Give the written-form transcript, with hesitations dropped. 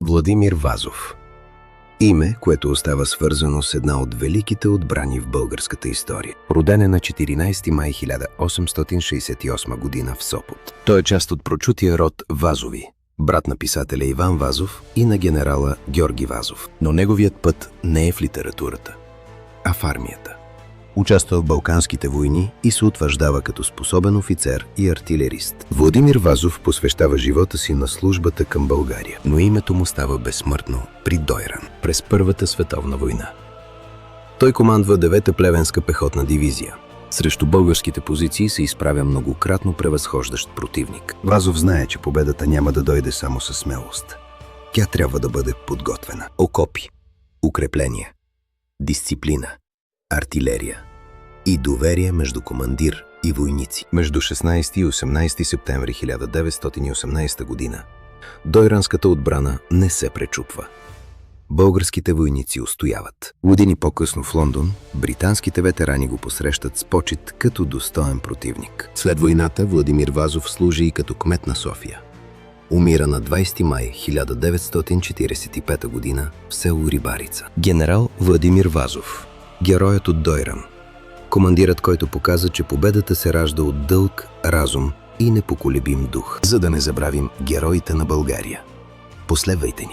Владимир Вазов. Име, което остава свързано с една от великите отбрани в българската история. Роден е на 14 май 1868 година в Сопот. Той е част от прочутия род Вазови, брат на писателя Иван Вазов и на генерала Георги Вазов. Но неговият път не е в литературата, а в армията. Участва в Балканските войни и се утвърждава като способен офицер и артилерист. Владимир Вазов посвещава живота си на службата към България, но името му става безсмъртно при Дойран през Първата световна война. Той командва 9-та плевенска пехотна дивизия. Срещу българските позиции се изправя многократно превъзхождащ противник. Вазов знае, че победата няма да дойде само със смелост. Тя трябва да бъде подготвена. Окопи, укрепления, дисциплина, артилерия и доверие между командир и войници. Между 16 и 18 септември 1918 година Дойранската отбрана не се пречупва. Българските войници устояват. Години по-късно в Лондон британските ветерани го посрещат с почит като достоен противник. След войната Владимир Вазов служи и като кмет на София. Умира на 20 май 1945 година в село Рибарица. Генерал Владимир Вазов. Героят от Дойран. Командирът, който показа, че победата се ражда от дълг, разум и непоколебим дух. За да не забравим героите на България. Последвайте ни!